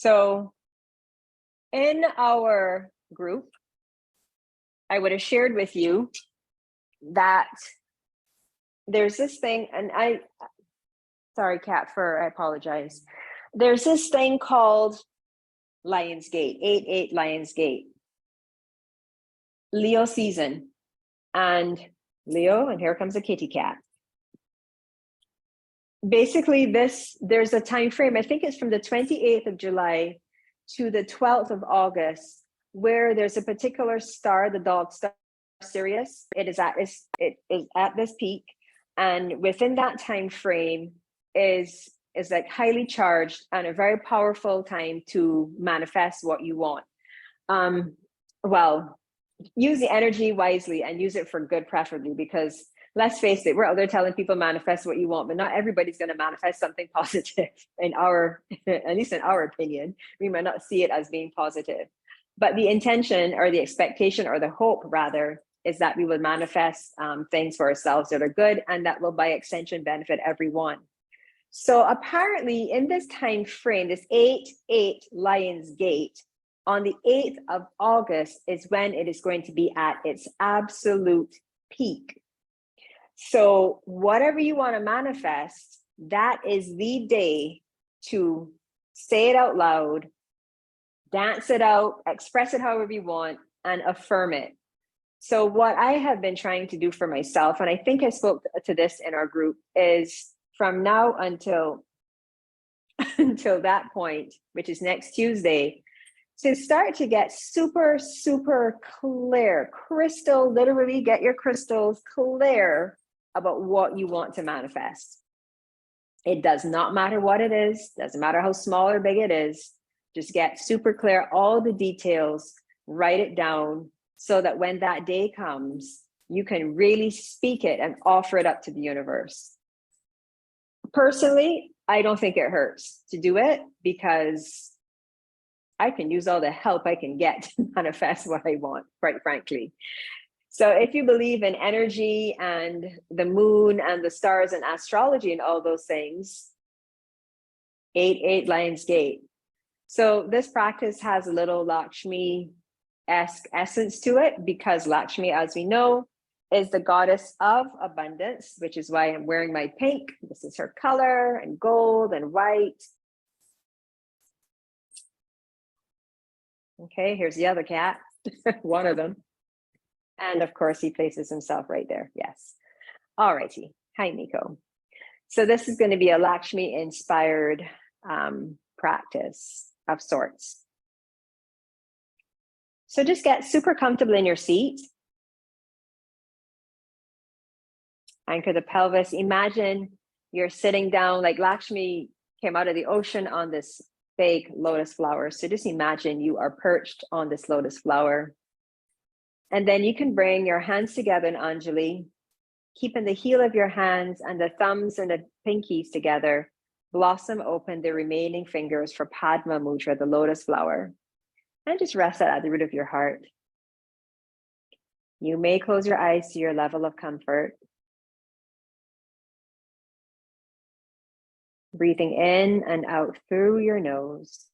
So in our group, I would have shared with you that there's this thing, and sorry, Kat, I apologize. There's this thing called Lionsgate, 8-8 Lionsgate, Leo season. And Leo, and here comes a kitty cat. Basically, there's a time frame, I think it's from the 28th of July to the 12th of August, where there's a particular star, the dog star Sirius. It is at this peak. And within that time frame is like highly charged and a very powerful time to manifest what you want. Well, use the energy wisely and use it for good, preferably, because let's face it, we're out there telling people manifest what you want, but not everybody's going to manifest something positive at least in our opinion. We might not see it as being positive, but the intention or the expectation or the hope rather is that we will manifest things for ourselves that are good and that will by extension benefit everyone. So apparently in this time frame, this 8-8 Lionsgate, on the 8th of August is when it is going to be at its absolute peak. So whatever you want to manifest, that is the day to say it out loud, dance it out, express it however you want, and affirm it. So what I have been trying to do for myself, and I think I spoke to this in our group, is from now until that point, which is next Tuesday, to start to get super, super clear, literally get your crystals clear about what you want to manifest. It does not matter what it is, doesn't matter how small or big it is, just get super clear, all the details, write it down so that when that day comes, you can really speak it and offer it up to the universe. Personally, I don't think it hurts to do it because I can use all the help I can get to manifest what I want, quite frankly. So if you believe in energy and the moon and the stars and astrology and all those things, 8-8 Lionsgate. So this practice has a little Lakshmi-esque essence to it because Lakshmi, as we know, is the goddess of abundance, which is why I'm wearing my pink. This is her color, and gold and white. Okay, here's the other cat, one of them. And of course, he places himself right there. Yes. All righty. Hi, Miko. So this is going to be a Lakshmi-inspired practice of sorts. So just get super comfortable in your seat. Anchor the pelvis. Imagine you're sitting down, like Lakshmi came out of the ocean on this big lotus flower. So just imagine you are perched on this lotus flower. And then you can bring your hands together in Anjali, keeping the heel of your hands and the thumbs and the pinkies together. Blossom open the remaining fingers for Padma Mudra, the lotus flower. And just rest that at the root of your heart. You may close your eyes to your level of comfort. Breathing in and out through your nose.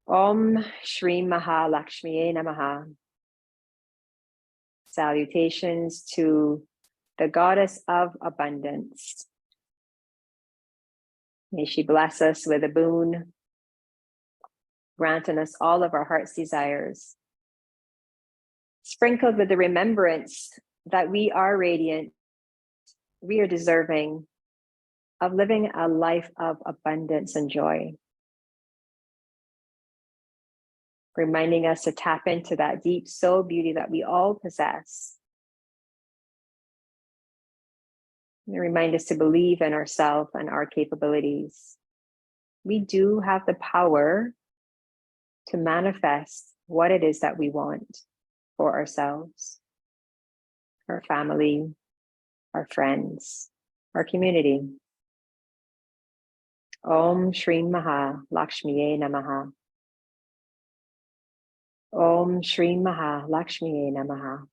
Om Shri Maha Lakshmiye Namaha. Salutations to the goddess of abundance. May she bless us with a boon, granting us all of our heart's desires, sprinkled with the remembrance that we are radiant, we are deserving of living a life of abundance and joy. Reminding us to tap into that deep soul beauty that we all possess. And remind us to believe in ourselves and our capabilities. We do have the power to manifest what it is that we want for ourselves, our family, our friends, our community. Om Shri Maha Lakshmiye Namaha. Om Shri Maha Lakshmiye Namaha.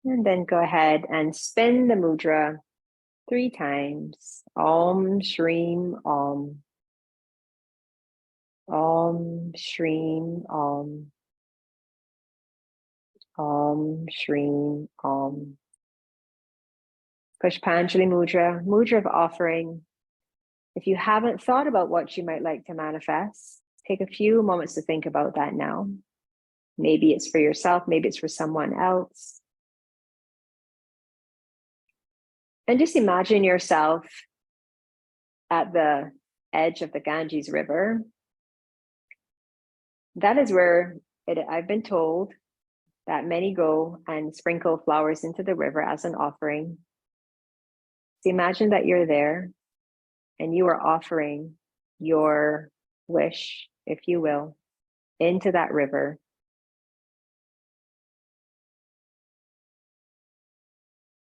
And then go ahead and spin the mudra 3 times. Om, Shreem, Om. Om, Shreem, Om. Om, Shreem, Om. Pushpanjali Mudra, Mudra of offering. If you haven't thought about what you might like to manifest, take a few moments to think about that now. Maybe it's for yourself, maybe it's for someone else. And just imagine yourself at the edge of the Ganges River. That is where I've been told that many go and sprinkle flowers into the river as an offering. So imagine that you're there and you are offering your wish, if you will, into that river.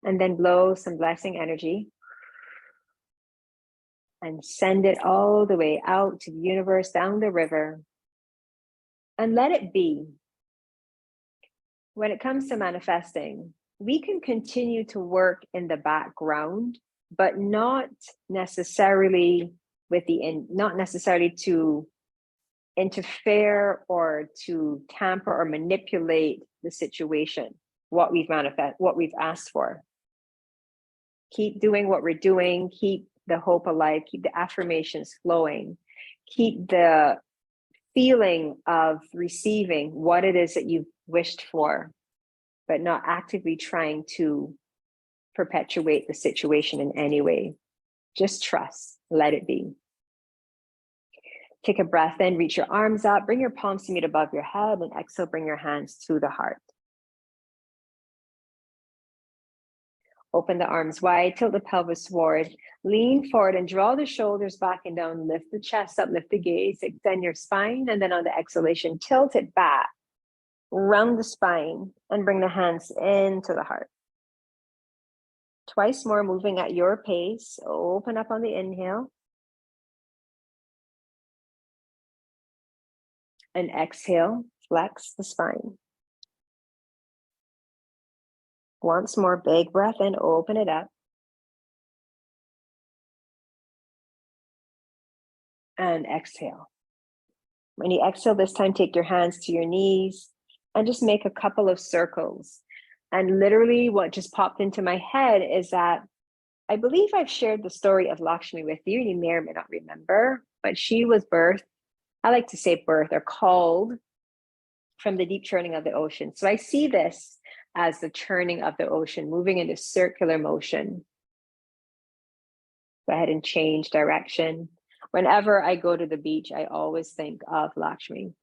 And then blow some blessing energy and send it all the way out to the universe, down the river, and let it be. When it comes to manifesting, we can continue to work in the background, but not necessarily not necessarily to interfere or to tamper or manipulate the situation, what we've asked for. Keep doing what we're doing, keep the hope alive, keep the affirmations flowing, keep the feeling of receiving what it is that you've wished for, but not actively trying to perpetuate the situation in any way. Just trust, let it be. Take a breath in, reach your arms up, bring your palms to meet above your head, and exhale, bring your hands to the heart. Open the arms wide, tilt the pelvis forward, lean forward and draw the shoulders back and down, lift the chest up, lift the gaze, extend your spine, and then on the exhalation, tilt it back, round the spine, and bring the hands into the heart. Twice more, moving at your pace. Open up on the inhale. And exhale, flex the spine. Once more, big breath in, open it up. And exhale. When you exhale this time, take your hands to your knees and just make a couple of circles. And literally what just popped into my head is that I believe I've shared the story of Lakshmi with you. You may or may not remember, but she was birthed, I like to say birth or called from the deep churning of the ocean. So I see this as the churning of the ocean, moving into circular motion. Go ahead and change direction. Whenever I go to the beach, I always think of Lakshmi.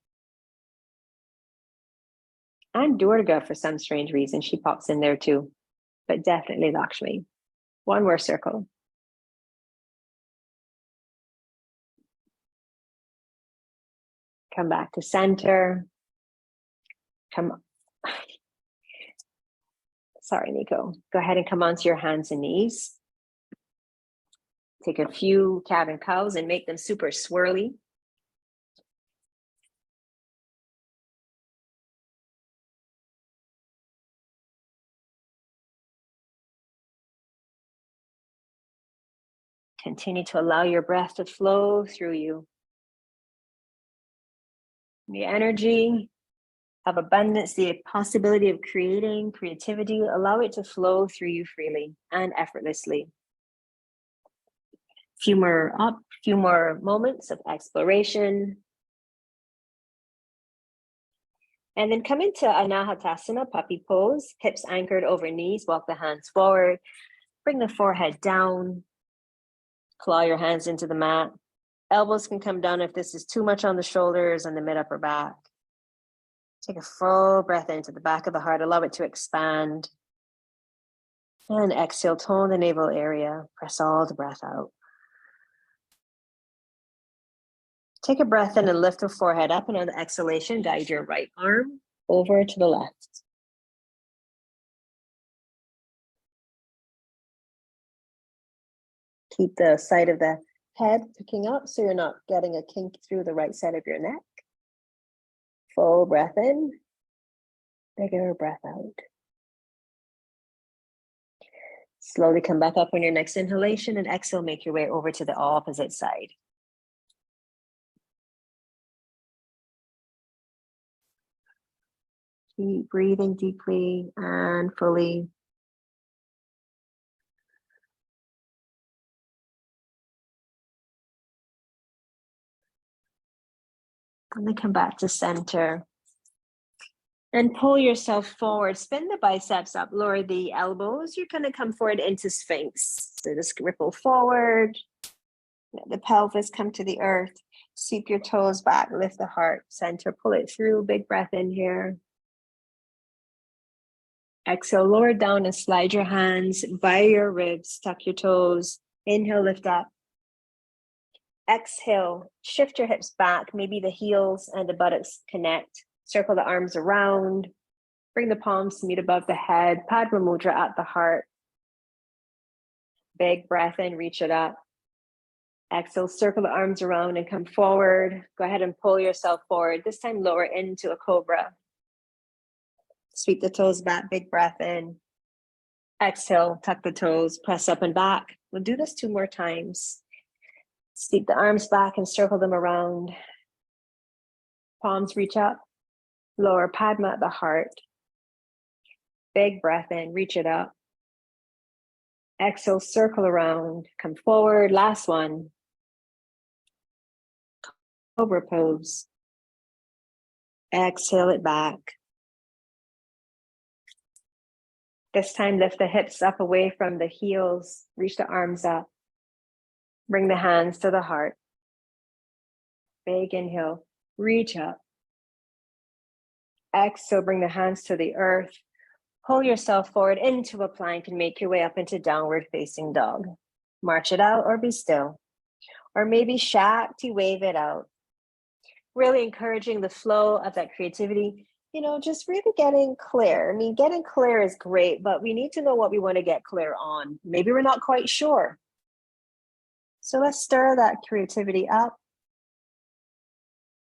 And Durga, for some strange reason, she pops in there too, but definitely Lakshmi. One more circle. Come back to center. Sorry, Nico. Go ahead and come onto your hands and knees. Take a few cat and cows and make them super swirly. Continue to allow your breath to flow through you. The energy of abundance, the possibility of creating, creativity, allow it to flow through you freely and effortlessly. Few more moments of exploration. And then come into Anahatasana, puppy pose, hips anchored over knees, walk the hands forward, bring the forehead down, claw your hands into the mat. Elbows can come down if this is too much on the shoulders and the mid upper back. Take a full breath into the back of the heart, allow it to expand. And exhale, tone the navel area, press all the breath out. Take a breath in and lift the forehead up, and on the exhalation, guide your right arm over to the left. Keep the side of the head picking up so you're not getting a kink through the right side of your neck. Full breath in, bigger breath out. Slowly come back up on your next inhalation and exhale, make your way over to the opposite side. Keep breathing deeply and fully. And then come back to center. And pull yourself forward. Spin the biceps up, lower the elbows. You're going to come forward into Sphinx. So just ripple forward. Let the pelvis come to the earth. Sweep your toes back, lift the heart, center, pull it through. Big breath in here. Exhale, lower down and slide your hands by your ribs, tuck your toes. Inhale, lift up. Exhale, shift your hips back. Maybe the heels and the buttocks connect. Circle the arms around. Bring the palms to meet above the head. Padma Mudra at the heart. Big breath in, reach it up. Exhale, circle the arms around and come forward. Go ahead and pull yourself forward. This time lower into a cobra. Sweep the toes back, big breath in. Exhale, tuck the toes, press up and back. We'll do this 2 more times. Sweep the arms back and circle them around. Palms reach up. Lower Padma at the heart. Big breath in, reach it up. Exhale, circle around, come forward. Last one. Cobra pose. Exhale it back. This time, lift the hips up away from the heels. Reach the arms up. Bring the hands to the heart. Big inhale, reach up. Exhale, bring the hands to the earth. Pull yourself forward into a plank and make your way up into downward facing dog. March it out or be still. Or maybe Shakti wave it out. Really encouraging the flow of that creativity. Just really getting clear. I mean, getting clear is great, but we need to know what we want to get clear on. Maybe we're not quite sure. So let's stir that creativity up.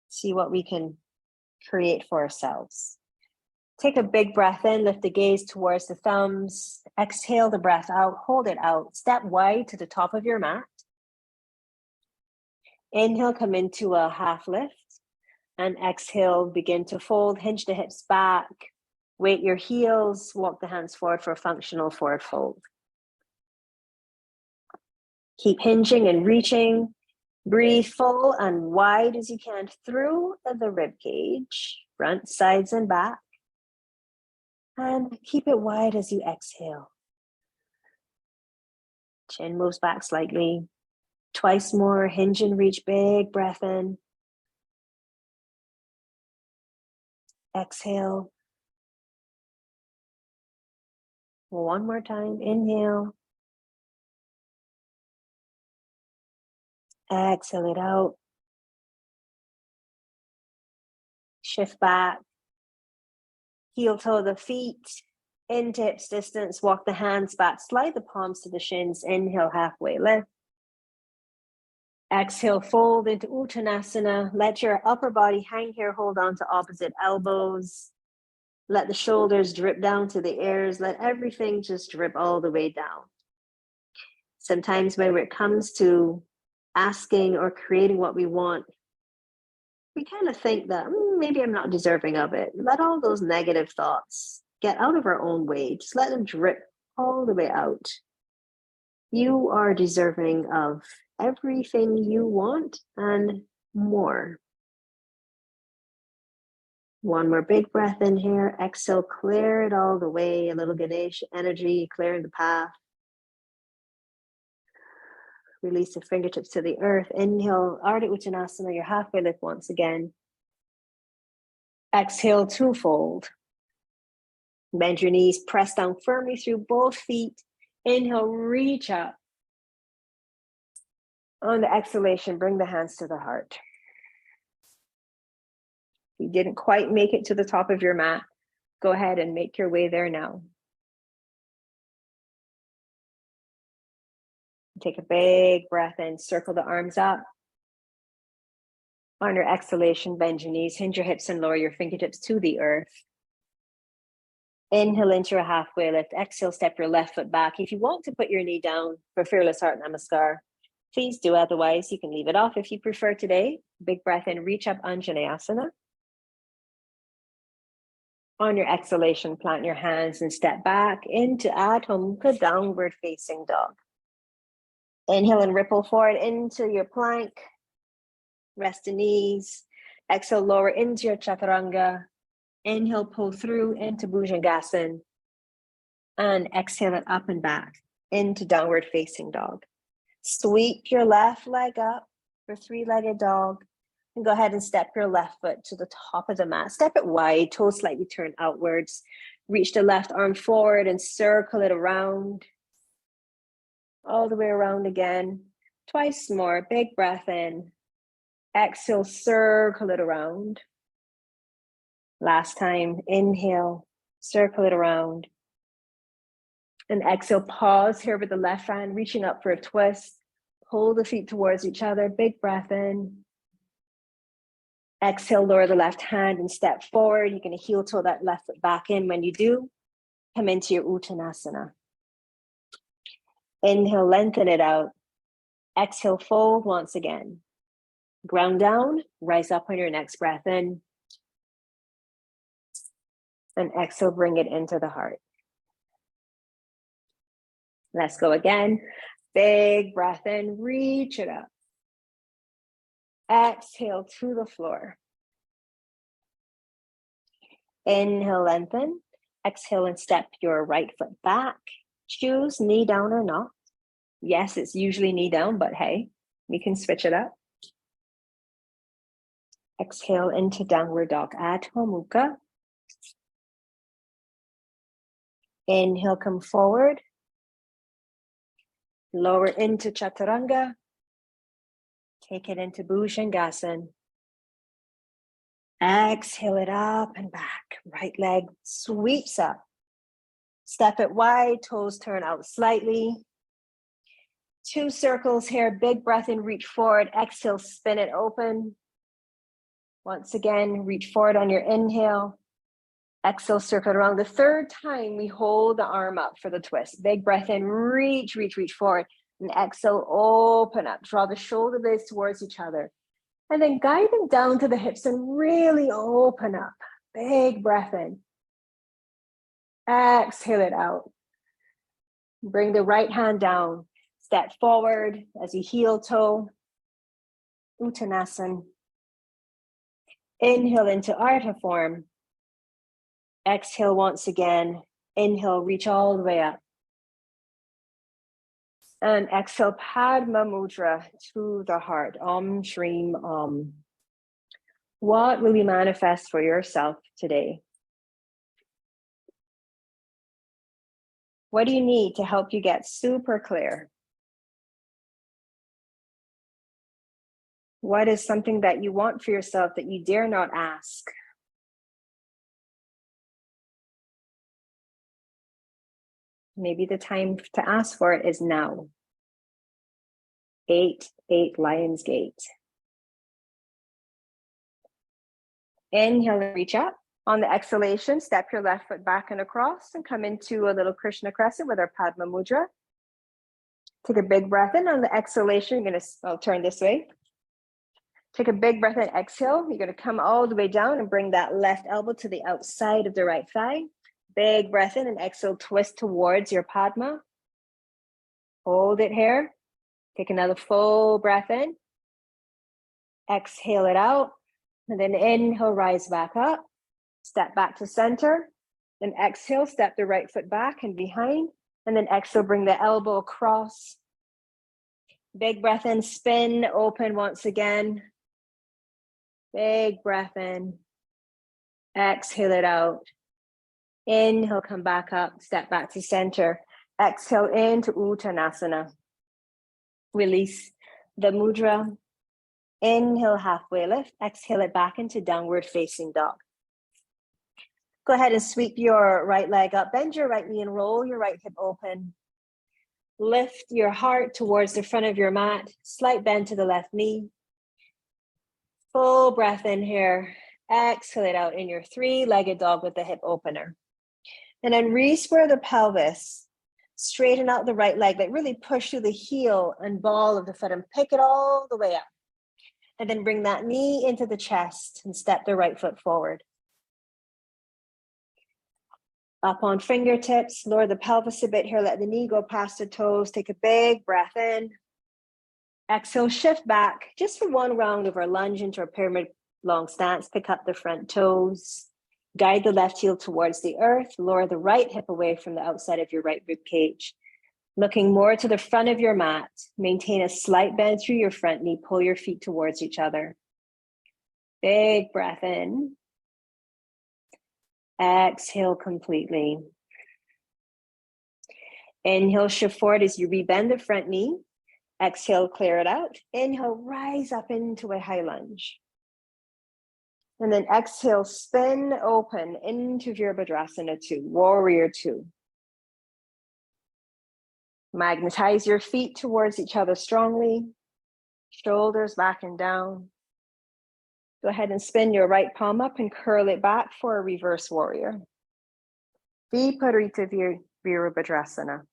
See what we can create for ourselves. Take a big breath in, lift the gaze towards the thumbs. Exhale the breath out, hold it out. Step wide to the top of your mat. Inhale, come into a half lift. And exhale, begin to fold, hinge the hips back, weight your heels, walk the hands forward for a functional forward fold. Keep hinging and reaching. Breathe full and wide as you can through the rib cage, front, sides, and back. And keep it wide as you exhale. Chin moves back slightly. Twice more, hinge and reach, big breath in. Exhale. One more time, inhale. Exhale it out. Shift back. Heel toe the feet. Into hips distance. Walk the hands back. Slide the palms to the shins. Inhale, halfway lift. Exhale, fold into Uttanasana. Let your upper body hang here. Hold on to opposite elbows. Let the shoulders drip down to the ears. Let everything just drip all the way down. Sometimes when it comes to asking or creating what we want, we kind of think that maybe I'm not deserving of it. Let all those negative thoughts get out of our own way. Just let them drip all the way out. You are deserving of everything you want and more. One more big breath in here. Exhale, clear it all the way. A little Ganesh energy, clearing the path. Release the fingertips to the earth. Inhale, Ardha Uttanasana, your halfway lift once again. Exhale, twofold. Bend your knees, press down firmly through both feet. Inhale, reach up. On the exhalation, bring the hands to the heart. If you didn't quite make it to the top of your mat, go ahead and make your way there now. Take a big breath in, circle the arms up. On your exhalation, bend your knees, hinge your hips and lower your fingertips to the earth. Inhale into your halfway lift. Exhale, step your left foot back. If you want to put your knee down for Fearless Heart Namaskar, please do. Otherwise, you can leave it off if you prefer today. Big breath in, reach up, Anjaneyasana. On your exhalation, plant your hands and step back into Adho Mukha, downward facing dog. Inhale and ripple forward into your plank. Rest the knees. Exhale, lower into your chaturanga. Inhale, pull through into Bhujangasana. And exhale it up and back into downward facing dog. Sweep your left leg up for three-legged dog. And go ahead and step your left foot to the top of the mat. Step it wide, toes slightly turned outwards. Reach the left arm forward and circle it around. All the way around again. Twice more. Big breath in. Exhale, circle it around. Last time, inhale, circle it around. And exhale, pause here with the left hand, reaching up for a twist. Pull the feet towards each other. Big breath in. Exhale, lower the left hand and step forward. You're going to heel toe that left foot back in. When you do, come into your Uttanasana. Inhale, lengthen it out. Exhale, fold once again. Ground down, rise up on your next breath in. And exhale, bring it into the heart. Let's go again. Big breath in, reach it up. Exhale to the floor. Inhale, lengthen. Exhale and step your right foot back. Choose knee down or not. Yes, it's usually knee down, but hey, we can switch it up. Exhale into downward dog, Adho Mukha. Inhale, come forward. Lower into chaturanga. Take it into Bhujangasana. Exhale it up and back. Right leg sweeps up. Step it wide, toes turn out slightly. 2 circles here. Big breath in, reach forward. Exhale, spin it open. Once again, reach forward on your inhale. Exhale, circle it around. The third time, we hold the arm up for the twist. Big breath in, reach forward. And exhale, open up. Draw the shoulder blades towards each other. And then guide them down to the hips and really open up. Big breath in. Exhale it out. Bring the right hand down. Step forward as you heel toe. Uttanasana. Inhale into Ardha form. Exhale once again. Inhale, reach all the way up. And exhale, Padma Mudra to the heart. Om Shreem Om. What will you manifest for yourself today? What do you need to help you get super clear? What is something that you want for yourself that you dare not ask? Maybe the time to ask for it is now. 8 Lion's Gate. Inhale and reach up. On the exhalation, step your left foot back and across and come into a little Krishna crescent with our Padma Mudra. Take a big breath in. On the exhalation, you're going to, I'll turn this way. Take a big breath in, exhale. You're going to come all the way down and bring that left elbow to the outside of the right thigh. Big breath in and exhale, twist towards your Padma. Hold it here. Take another full breath in. Exhale it out. And then inhale, rise back up. Step back to center. Then exhale, step the right foot back and behind. And then exhale, bring the elbow across. Big breath in, spin, open once again. Big breath in. Exhale it out. Inhale, come back up, step back to center. Exhale into Uttanasana. Release the mudra. Inhale, halfway lift. Exhale it back into downward facing dog. Go ahead and sweep your right leg up. Bend your right knee and roll your right hip open. Lift your heart towards the front of your mat. Slight bend to the left knee. Full breath in here. Exhale it out in your 3-legged dog with the hip opener. And then re-square the pelvis. Straighten out the right leg, like really push through the heel and ball of the foot and pick it all the way up. And then bring that knee into the chest and step the right foot forward. Up on fingertips, lower the pelvis a bit here, let the knee go past the toes. Take a big breath in. Exhale, shift back just for one round of our lunge into our pyramid long stance. Pick up the front toes. Guide the left heel towards the earth. Lower the right hip away from the outside of your right rib cage. Looking more to the front of your mat. Maintain a slight bend through your front knee. Pull your feet towards each other. Big breath in. Exhale completely. Inhale, shift forward as you rebend the front knee. Exhale, clear it out. Inhale, rise up into a high lunge. And then exhale, spin open into Virabhadrasana 2, Warrior 2. Magnetize your feet towards each other strongly. Shoulders back and down. Go ahead and spin your right palm up and curl it back for a reverse warrior. Viparita Virabhadrasana.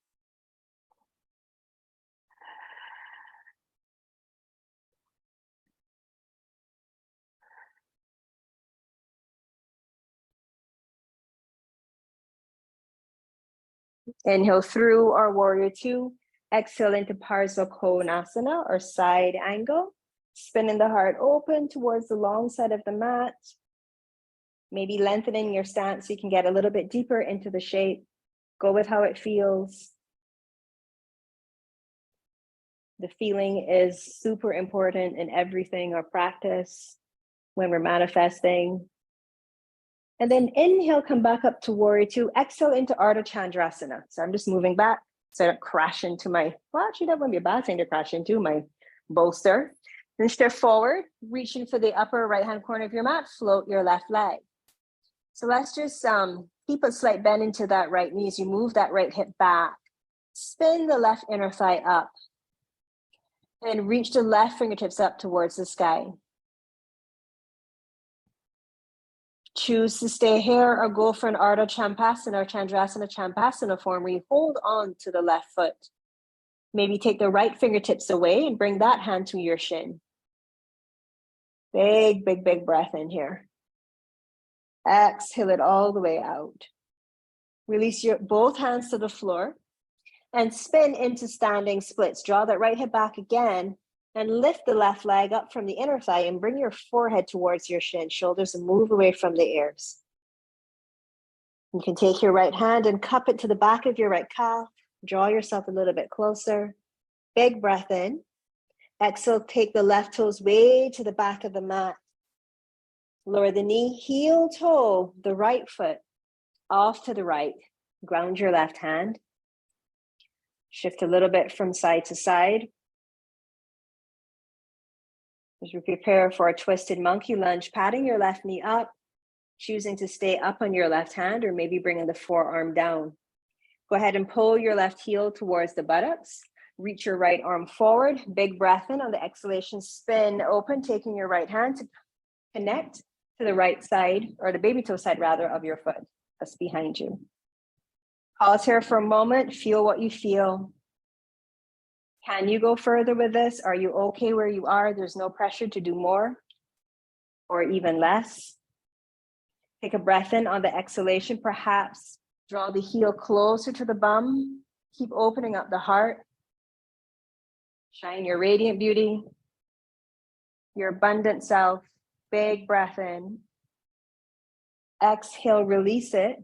Inhale through our warrior 2. Exhale into Parsva Konasana or side angle. Spinning the heart open towards the long side of the mat. Maybe lengthening your stance so you can get a little bit deeper into the shape. Go with how it feels. The feeling is super important in everything or practice when we're manifesting. And then inhale, come back up to warrior 2. Exhale into Ardha Chandrasana. So I'm just moving back so I don't crash into my, well, actually that wouldn't be a bad thing to crash into, my bolster. Then step forward, reaching for the upper right-hand corner of your mat, float your left leg. So let's just keep a slight bend into that right knee as you move that right hip back. Spin the left inner thigh up. And reach the left fingertips up towards the sky. Choose to stay here or go for an Ardha Champasana or Chandrasana Champasana form where you hold on to the left foot. Maybe take the right fingertips away and bring that hand to your shin. Big, big, big breath in here. Exhale it all the way out. Release your both hands to the floor and spin into standing splits. Draw that right hip back again and lift the left leg up from the inner thigh and bring your forehead towards your shin, shoulders, and move away from the ears. You can take your right hand and cup it to the back of your right calf. Draw yourself a little bit closer. Big breath in. Exhale, take the left toes way to the back of the mat. Lower the knee, heel toe, the right foot off to the right. Ground your left hand. Shift a little bit from side to side. As we prepare for a twisted monkey lunge, patting your left knee up, choosing to stay up on your left hand or maybe bringing the forearm down. Go ahead and pull your left heel towards the buttocks. Reach your right arm forward. Big breath in. On the exhalation, spin open, taking your right hand to connect to the right side, or the baby toe side rather, of your foot that's behind you. Pause here for a moment. Feel what you feel. Can you go further with this? Are you okay where you are? There's no pressure to do more or even less. Take a breath in on the exhalation. Perhaps draw the heel closer to the bum. Keep opening up the heart. Shine your radiant beauty, your abundant self. Big breath in. Exhale, release it.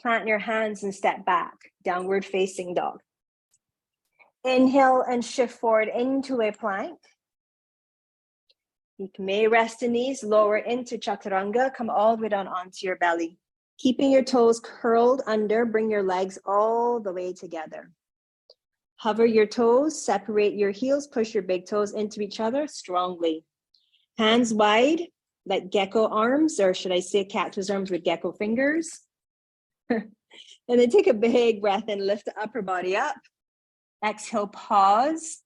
Plant your hands and step back. Downward facing dog. Inhale and shift forward into a plank. You may rest the knees, lower into chaturanga, come all the way down onto your belly. Keeping your toes curled under, bring your legs all the way together. Hover your toes, separate your heels, push your big toes into each other strongly. Hands wide, like gecko arms, or should I say cactus arms with gecko fingers. And then take a big breath and lift the upper body up. Exhale, pause.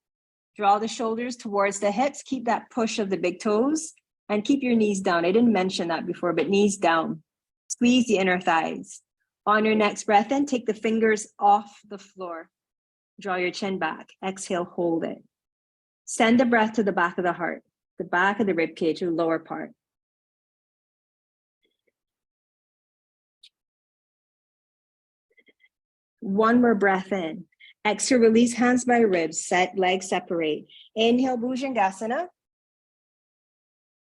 Draw the shoulders towards the hips. Keep that push of the big toes and keep your knees down. I didn't mention that before, but knees down. Squeeze the inner thighs. On your next breath in, take the fingers off the floor. Draw your chin back. Exhale, hold it. Send the breath to the back of the heart, the back of the rib cage, the lower part. One more breath in. Exhale, release hands by ribs, set legs separate. Inhale, Bhujangasana.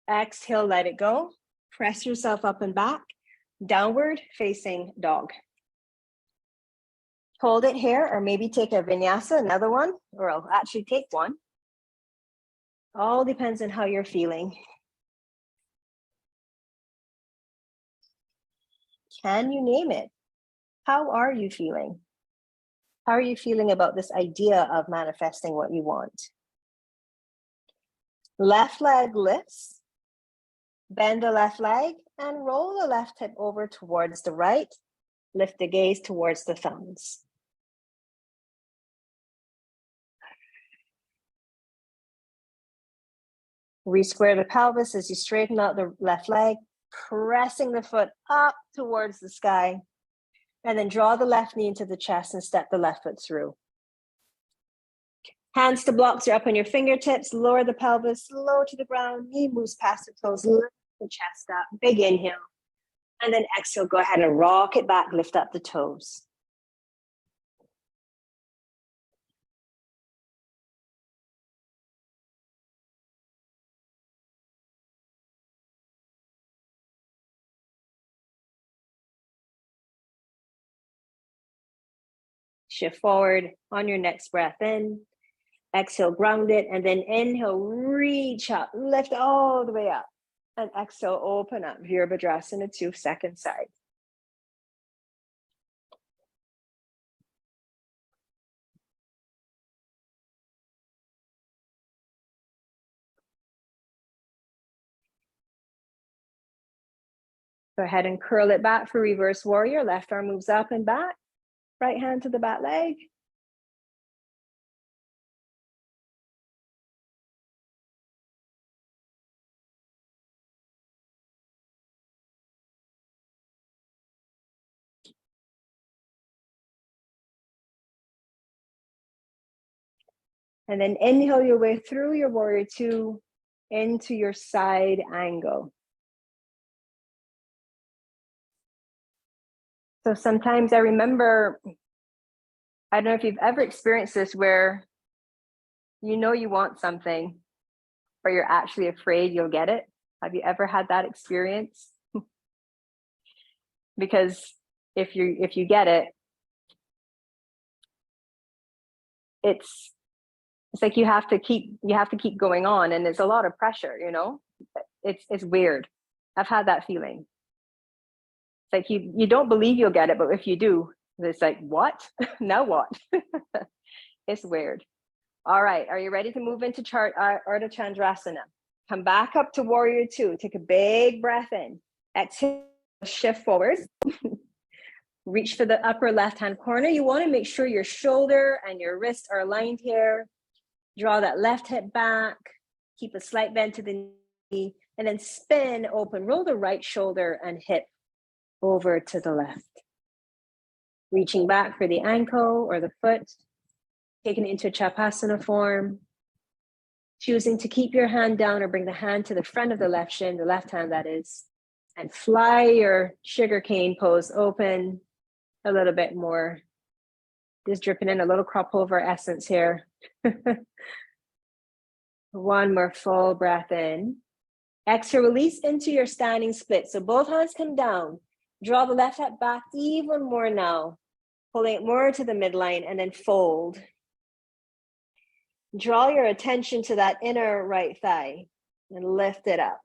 Exhale, let it go. Press yourself up and back. Downward facing dog. Hold it here, or maybe take a vinyasa, another one, or I'll actually take one. All depends on how you're feeling. Can you name it? How are you feeling? How are you feeling about this idea of manifesting what you want? Left leg lifts. Bend the left leg and roll the left hip over towards the right. Lift the gaze towards the thumbs. Re-square the pelvis as you straighten out the left leg, pressing the foot up towards the sky. And then draw the left knee into the chest and step the left foot through. Hands to blocks, you're up on your fingertips, lower the pelvis, low to the ground, knee moves past the toes, lift the chest up, big inhale. And then exhale, go ahead and rock it back, lift up the toes. Shift forward on your next breath in. Exhale, ground it, and then inhale, reach up, lift all the way up. And exhale, open up, Virabhadrasana to second side. Go ahead and curl it back for reverse warrior. Left arm moves up and back. Right hand to the back leg. And then inhale your way through your warrior two into your side angle. So sometimes I remember, I don't know if you've ever experienced this where you know you want something, but you're actually afraid you'll get it. Have you ever had that experience? Because if you get it, it's like you have to keep going on, and it's a lot of pressure, you know. It's weird. I've had that feeling. It's like you don't believe you'll get it, but if you do, it's like, what? Now what? It's weird. All right, are you ready to move into Ardha Chandrasana? Come back up to warrior two. Take a big breath in. Exhale, shift forward. Reach for the upper left-hand corner. You want to make sure your shoulder and your wrist are aligned here. Draw that left hip back. Keep a slight bend to the knee. And then spin open. Roll the right shoulder and hip over to the left. Reaching back for the ankle or the foot. Taking it into Chapasana form. Choosing to keep your hand down or bring the hand to the front of the left shin, the left hand that is. And fly your sugarcane pose open a little bit more. Just dripping in a little crop over essence here. One more full breath in. Exhale, release into your standing split. So both hands come down. Draw the left hip back even more now. Pulling it more to the midline and then fold. Draw your attention to that inner right thigh and lift it up.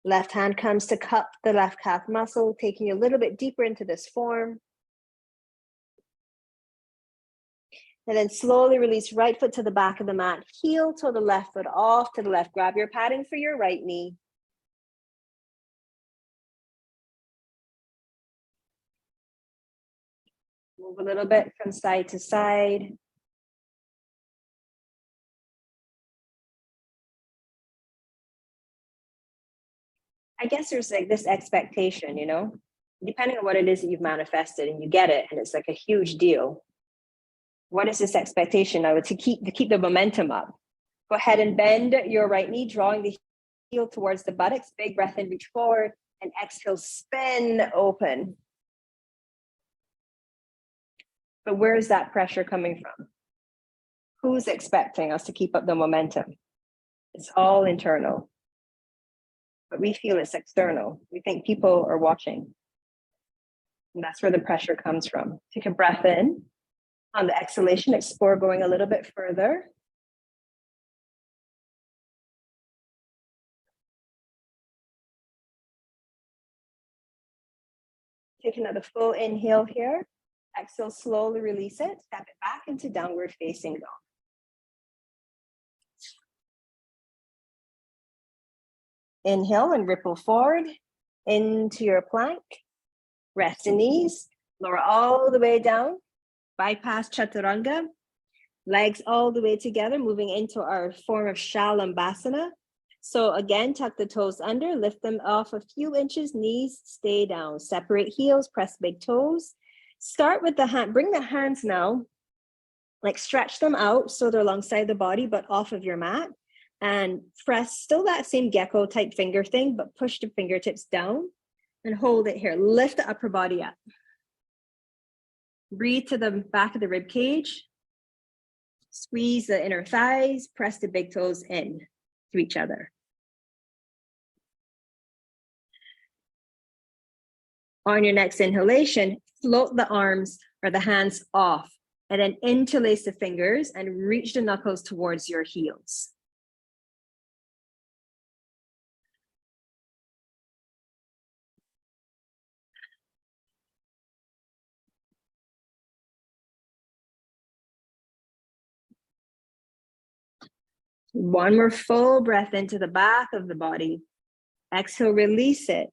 Left hand comes to cup the left calf muscle, taking you a little bit deeper into this form. And then slowly release right foot to the back of the mat. Heel to the left foot off to the left. Grab your padding for your right knee. Move a little bit from side to side. I guess there's like this expectation, you know, depending on what it is that you've manifested and you get it, and it's like a huge deal. What is this expectation now to keep the momentum up? Go ahead and bend your right knee, drawing the heel towards the buttocks. Big breath in, reach forward, and exhale, spin open. But where is that pressure coming from? Who's expecting us to keep up the momentum? It's all internal. But we feel it's external. We think people are watching. And that's where the pressure comes from. Take a breath in. On the exhalation, explore going a little bit further. Take another full inhale here. Exhale, slowly release it. Step it back into downward facing dog. Inhale and ripple forward into your plank. Rest in knees. Lower all the way down. Bypass chaturanga. Legs all the way together, moving into our form of Shalambhasana. So again, tuck the toes under, lift them off a few inches, knees stay down. Separate heels, press big toes. Start with the hand, bring the hands now, like stretch them out so they're alongside the body, but off of your mat. And press still that same gecko type finger thing, but push the fingertips down and hold it here. Lift the upper body up. Breathe to the back of the rib cage. Squeeze the inner thighs, press the big toes in to each other. On your next inhalation, float the arms or the hands off and then interlace the fingers and reach the knuckles towards your heels. One more full breath into the back of the body. Exhale, release it.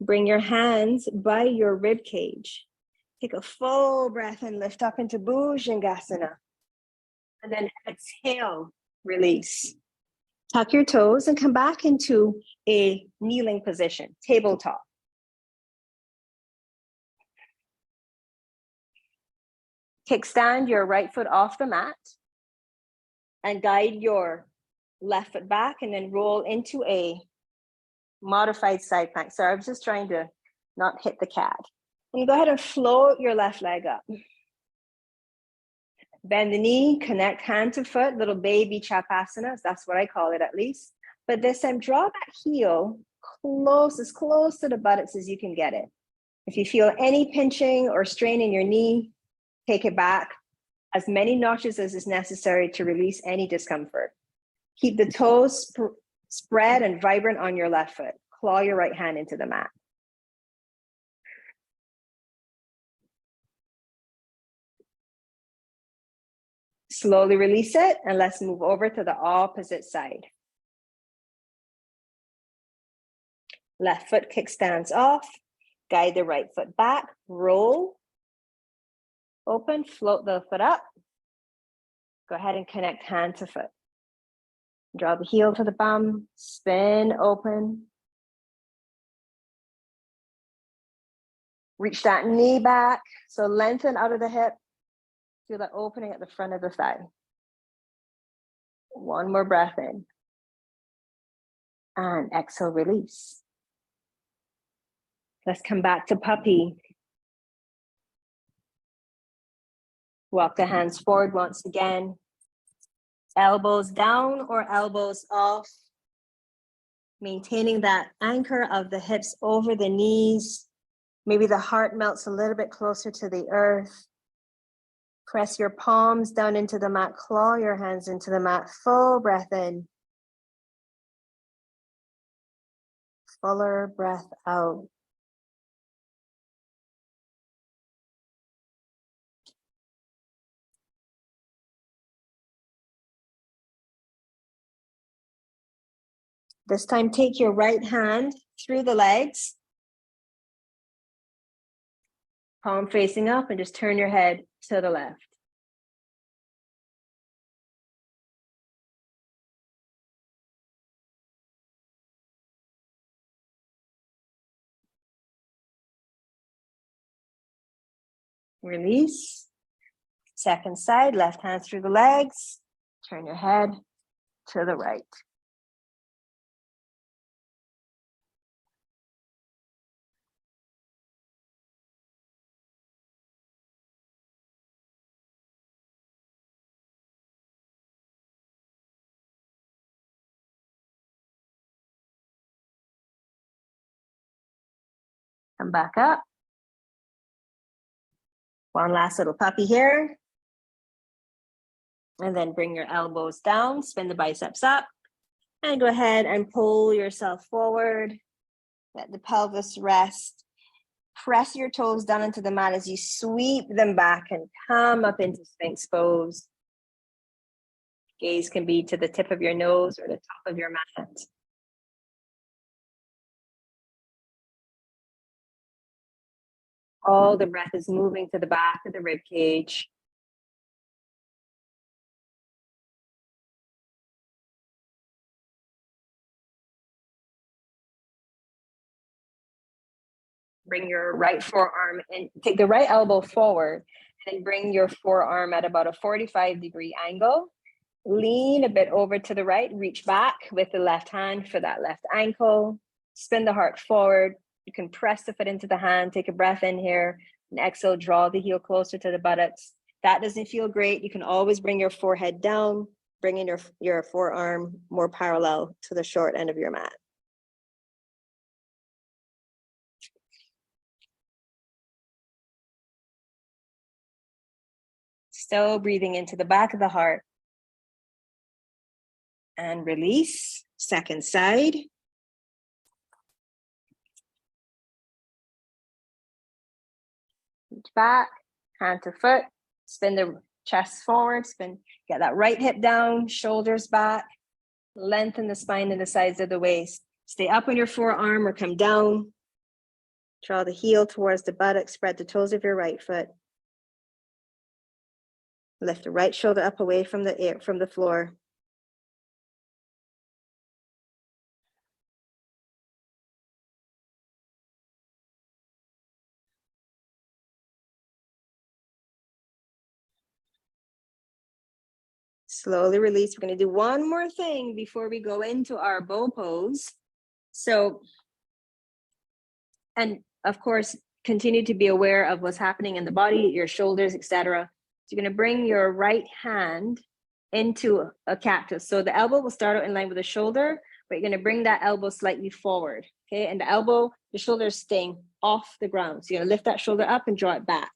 Bring your hands by your rib cage. Take a full breath and lift up into Bhujangasana. And then exhale, release. Tuck your toes and come back into a kneeling position, tabletop. Kickstand your right foot off the mat and guide your left foot back and then roll into a modified side plank. Sorry, I was just trying to not hit the cat. And go ahead and float your left leg up. Bend the knee, connect hand to foot, little baby chapasana. That's what I call it at least. But this time, draw that heel as close to the buttocks as you can get it. If you feel any pinching or strain in your knee, take it back as many notches as is necessary to release any discomfort. Keep the toes spread and vibrant on your left foot. Claw your right hand into the mat. Slowly release it and let's move over to the opposite side. Left foot kickstands off. Guide the right foot back. Roll. Open, float the foot up. Go ahead and connect hand to foot. Draw the heel to the bum. Spin open. Reach that knee back. So lengthen out of the hip. Feel that opening at the front of the thigh. One more breath in. And exhale, release. Let's come back to puppy. Walk the hands forward once again. Elbows down or elbows off. Maintaining that anchor of the hips over the knees. Maybe the heart melts a little bit closer to the earth. Press your palms down into the mat. Claw your hands into the mat. Full breath in. Fuller breath out. This time, take your right hand through the legs. Palm facing up and just turn your head to the left. Release. Second side, left hand through the legs. Turn your head to the right. Come back up. One last little puppy here. And then bring your elbows down, spin the biceps up, and go ahead and pull yourself forward. Let the pelvis rest. Press your toes down into the mat as you sweep them back and come up into Sphinx pose. Gaze can be to the tip of your nose or the top of your mat. All the breath is moving to the back of the rib cage. Bring your right forearm and take the right elbow forward and bring your forearm at about a 45-degree angle. Lean a bit over to the right, reach back with the left hand for that left ankle. Spin the heart forward. You can press the foot into the hand, take a breath in here, and exhale, draw the heel closer to the buttocks. If that doesn't feel great, you can always bring your forehead down, bringing your forearm more parallel to the short end of your mat. Still breathing into the back of the heart. And release. Second side. Reach back, hand to foot, spin the chest forward, get that right hip down, shoulders back, lengthen the spine and the sides of the waist. Stay up on your forearm or come down. Draw the heel towards the buttock, spread the toes of your right foot. Lift the right shoulder up away from the floor. Slowly release. We're going to do one more thing before we go into our bow pose. So, and of course, continue to be aware of what's happening in the body, your shoulders, etc. So you're going to bring your right hand into a cactus. So the elbow will start out in line with the shoulder, but you're going to bring that elbow slightly forward. Okay, and the shoulder is staying off the ground. So you're going to lift that shoulder up and draw it back.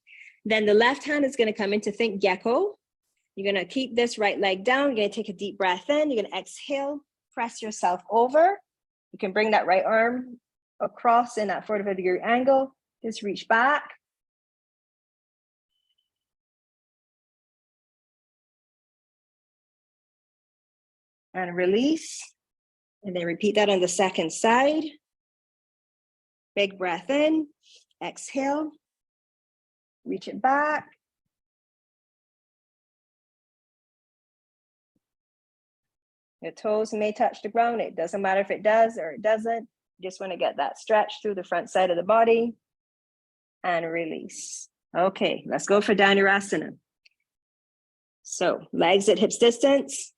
Then the left hand is going to come into think gecko. You're going to keep this right leg down. You're going to take a deep breath in. You're going to exhale, press yourself over. You can bring that right arm across in that 45-degree angle. Just reach back. And release. And then repeat that on the second side. Big breath in. Exhale. Reach it back. Your toes may touch the ground. It doesn't matter if it does or it doesn't. You just want to get that stretch through the front side of the body. And release. Okay, let's go for Dhanurasana. So legs at hips distance.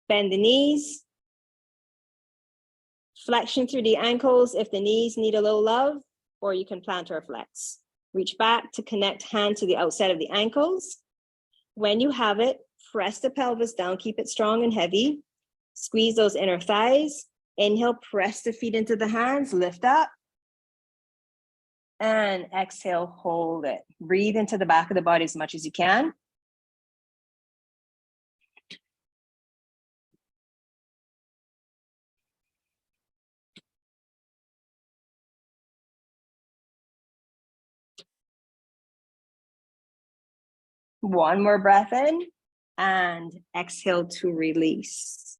Bend the knees. Flexion through the ankles if the knees need a little love, or you can plantar flex. Reach back to connect hand to the outside of the ankles. When you have it, press the pelvis down, keep it strong and heavy. Squeeze those inner thighs. Inhale, press the feet into the hands, lift up. And exhale, hold it. Breathe into the back of the body as much as you can. One more breath in and exhale to release.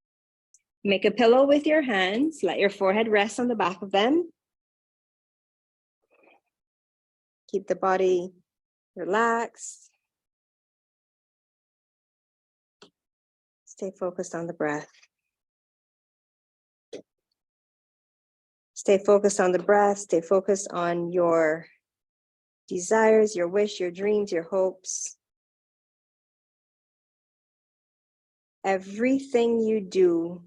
Make a pillow with your hands. Let your forehead rest on the back of them. Keep the body relaxed. Stay focused on the breath. Stay focused on the breath. Stay focused on your desires, your wish, your dreams, your hopes. Everything you do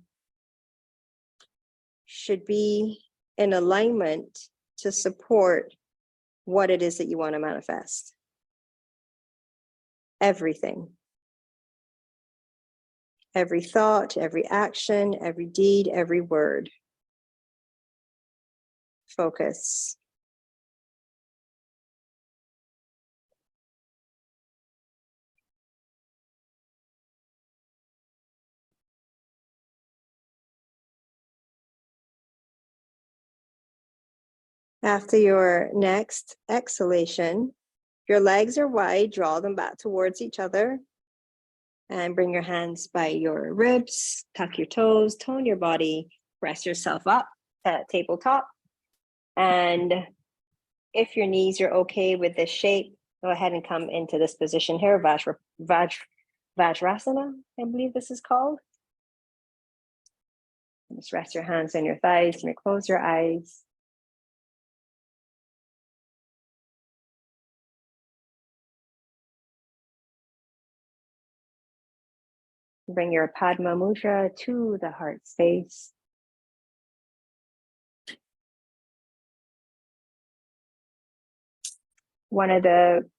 should be in alignment to support what it is that you want to manifest. Everything. Every thought, every action, every deed, every word. Focus. After your next exhalation, your legs are wide, draw them back towards each other, and bring your hands by your ribs, tuck your toes, tone your body, press yourself up at tabletop. And if your knees are okay with this shape, go ahead and come into this position here, Vajrasana, I believe this is called. Just rest your hands on your thighs and close your eyes. Bring your Padma Mudra to the heart space. One of the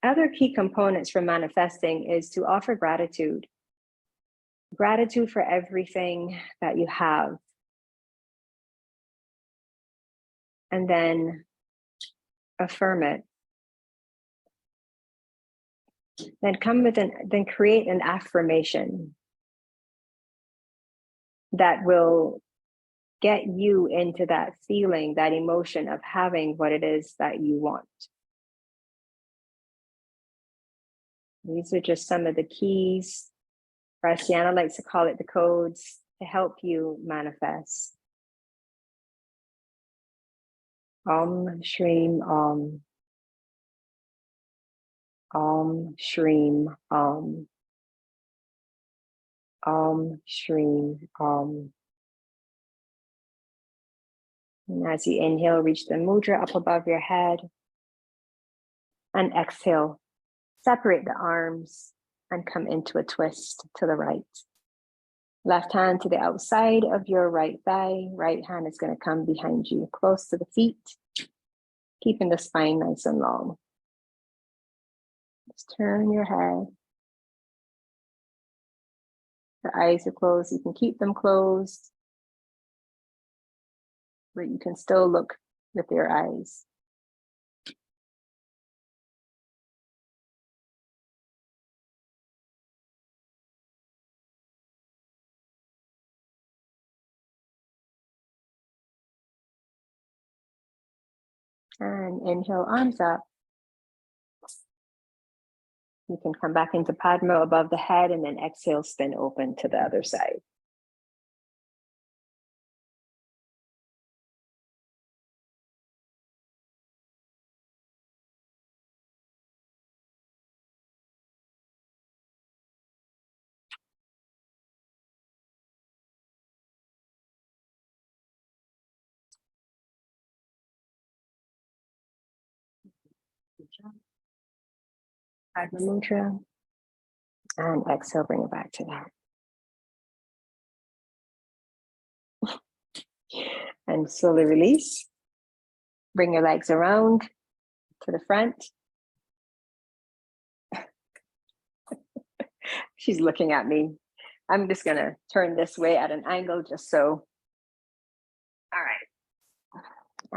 other key components for manifesting is to offer gratitude. Gratitude for everything that you have. And then affirm it. Then create an affirmation that will get you into that feeling, that emotion of having what it is that you want. These are just some of the keys. Graciana likes to call it the codes to help you manifest. Om Shreem Om. Om Shreem Om. Om Shreem Om. And as you inhale, reach the mudra up above your head. And exhale, separate the arms and come into a twist to the right. Left hand to the outside of your right thigh. Right hand is going to come behind you, close to the feet, keeping the spine nice and long. Just turn your head. The eyes are closed. You can keep them closed, but you can still look with your eyes. And inhale, arms up. You can come back into Padma above the head and then exhale, spin open to the other side. Padma Mudra. And exhale, bring it back to that. And slowly release. Bring your legs around to the front. She's looking at me. I'm just going to turn this way at an angle just so. All right.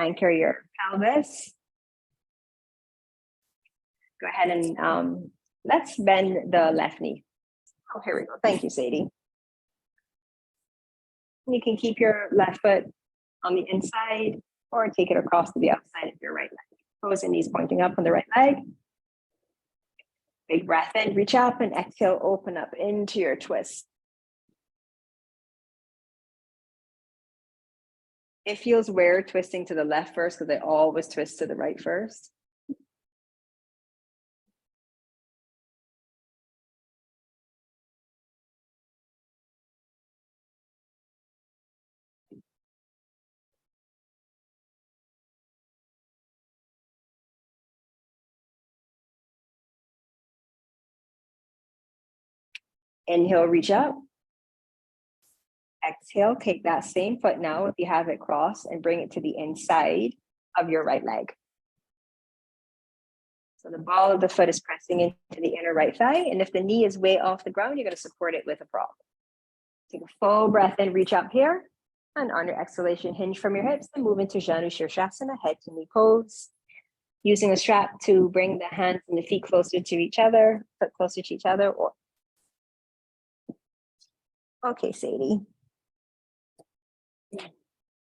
Anchor your pelvis. Go ahead and let's bend the left knee. Oh, here we go. Thank you, Sadie. You can keep your left foot on the inside or take it across to the outside of your right leg. Toes and knees pointing up on the right leg. Big breath in, reach up and exhale, open up into your twist. It feels weird twisting to the left first because I always twist to the right first. Inhale, reach up. Exhale, take that same foot now, if you have it crossed, and bring it to the inside of your right leg. So the ball of the foot is pressing into the inner right thigh. And if the knee is way off the ground, you're going to support it with a prop. Take a full breath in, reach up here. And on your exhalation, hinge from your hips and move into Janu Shirshasana, head to knee pose. Using a strap to bring the hands and the feet closer to each other, foot closer to each other. Or okay, Sadie.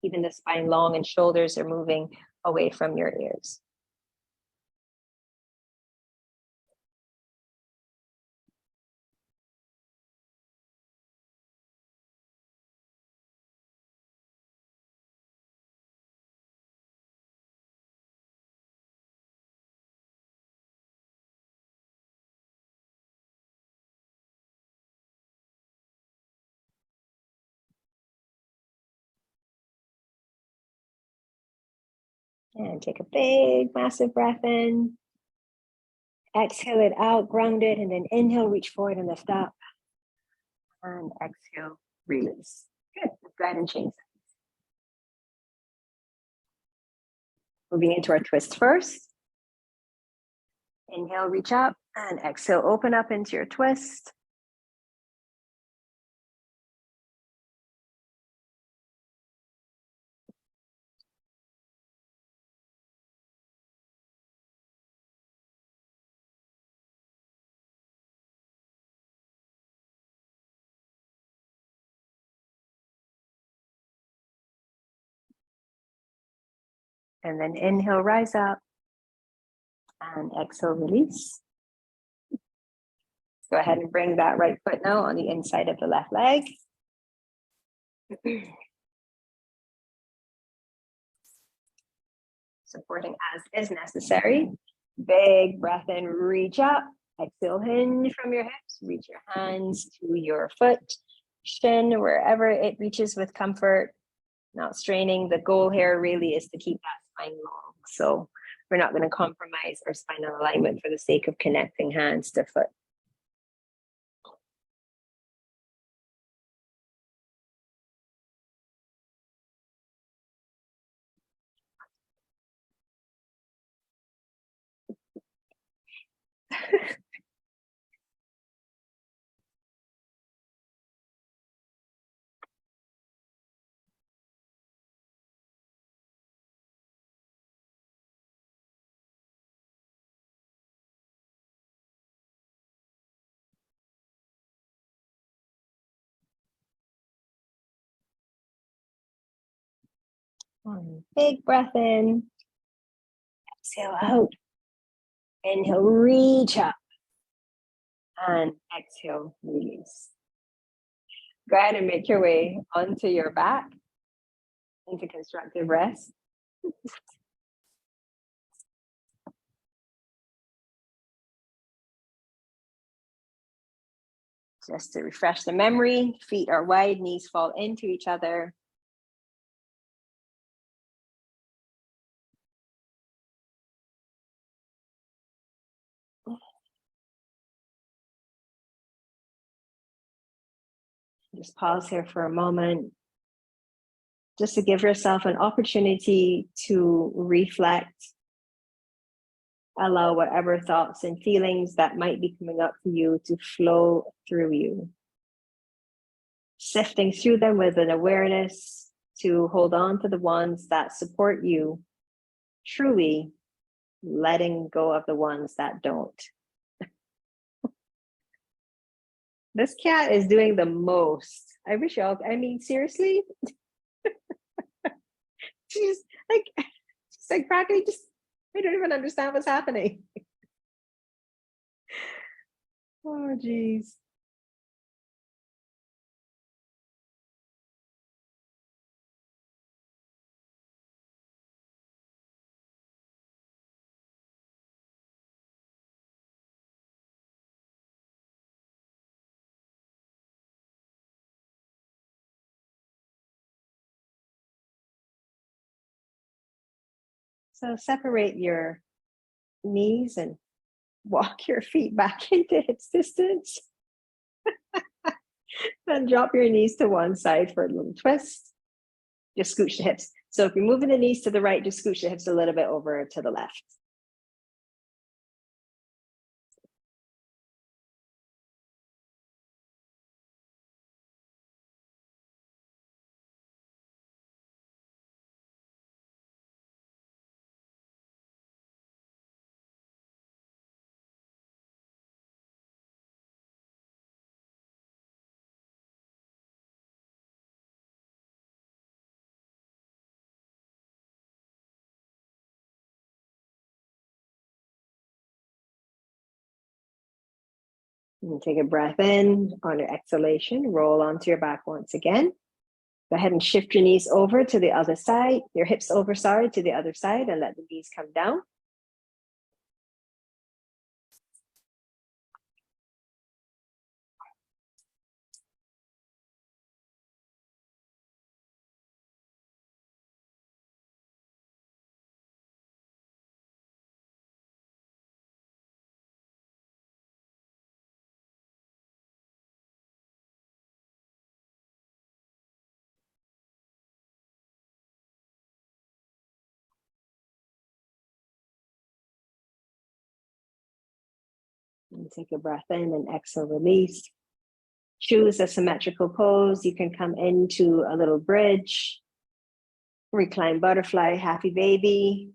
Keeping the spine long and shoulders are moving away from your ears. And take a big, massive breath in. Exhale it out, ground it, and then inhale, reach forward and lift up. And exhale, release. Good. Let's go ahead and change that. Moving into our twist first. Inhale, reach up, and exhale, open up into your twist. And then inhale, rise up, and exhale, release. Go ahead and bring that right foot now on the inside of the left leg. Supporting as is necessary. Big breath in, reach up. Exhale, hinge from your hips. Reach your hands to your foot, shin, wherever it reaches with comfort. Not straining. The goal here really is to keep that spine long. So we're not going to compromise our spinal alignment for the sake of connecting hands to foot. Big breath in. Exhale out. Inhale, reach up. And exhale, release. Go ahead and make your way onto your back into constructive rest. Just to refresh the memory, feet are wide, knees fall into each other. Just pause here for a moment, just to give yourself an opportunity to reflect. Allow whatever thoughts and feelings that might be coming up for you to flow through you. Sifting through them with an awareness to hold on to the ones that support you, truly letting go of the ones that don't. This cat is doing the most. I wish y'all, I mean, seriously? she's like practically just, I don't even understand what's happening. Oh, geez. So separate your knees and walk your feet back into its distance. And drop your knees to one side for a little twist. Just scooch the hips. So if you're moving the knees to the right, just scooch the hips a little bit over to the left. And take a breath in. On your exhalation, roll onto your back once again. Go ahead and shift your knees over to the other side, your hips over, sorry, to the other side, and let the knees come down. And take a breath in and exhale, release. Choose a symmetrical pose. You can come into a little bridge, recline butterfly, happy baby.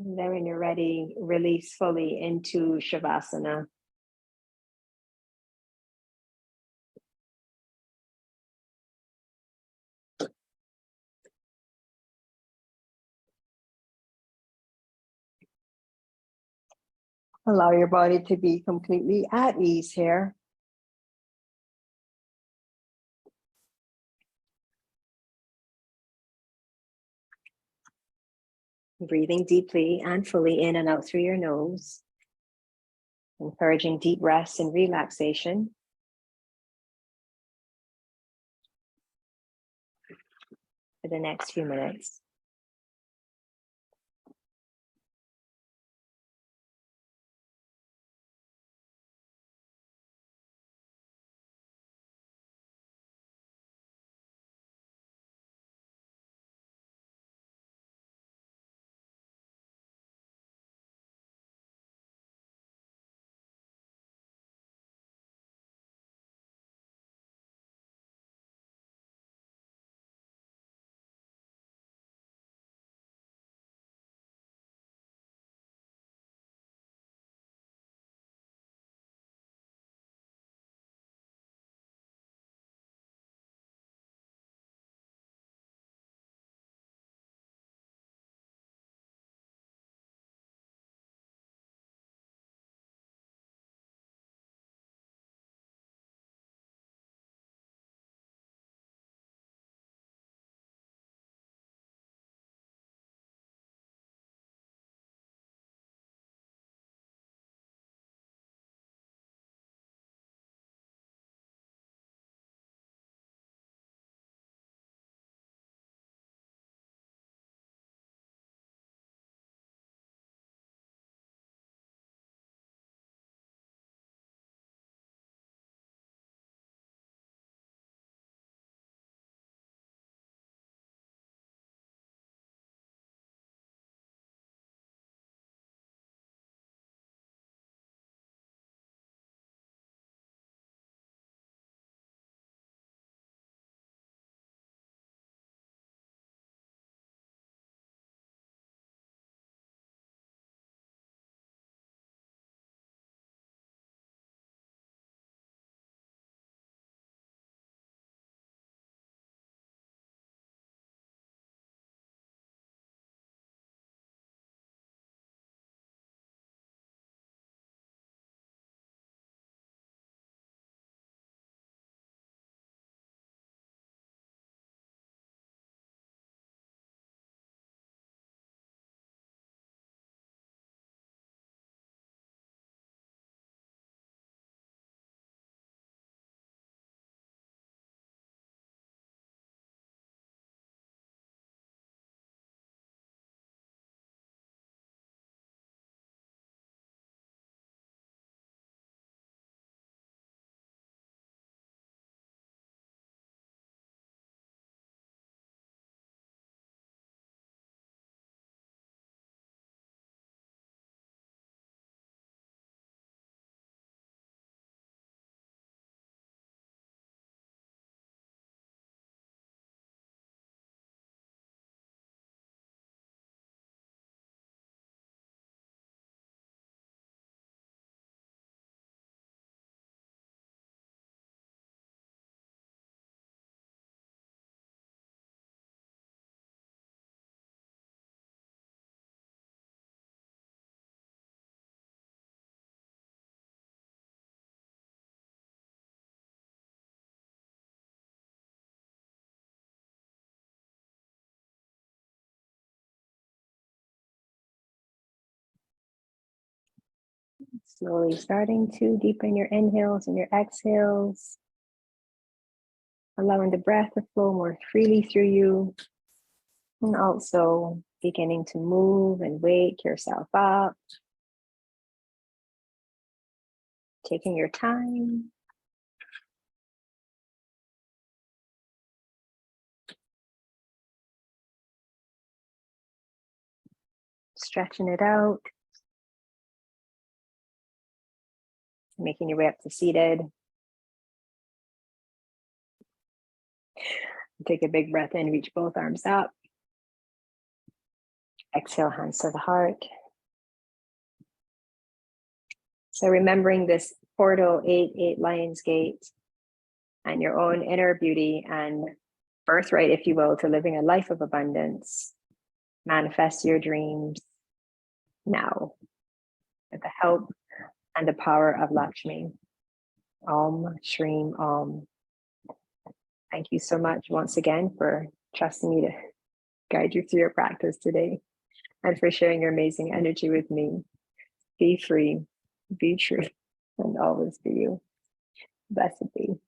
And then when you're ready, release fully into Shavasana. Allow your body to be completely at ease here. Breathing deeply and fully in and out through your nose. Encouraging deep rest and relaxation. For the next few minutes. Slowly starting to deepen your inhales and your exhales, allowing the breath to flow more freely through you, and also beginning to move and wake yourself up, taking your time. Stretching it out, making your way up to seated. Take a big breath in, reach both arms up. Exhale, hands to the heart. So remembering this portal 8 Lions Gate and your own inner beauty and birthright, if you will, to living a life of abundance. Manifest your dreams now with the help and the power of Lakshmi. Om Shreem Om. Thank you so much once again for trusting me to guide you through your practice today and for sharing your amazing energy with me. Be free, be true, and always be you. Blessed be.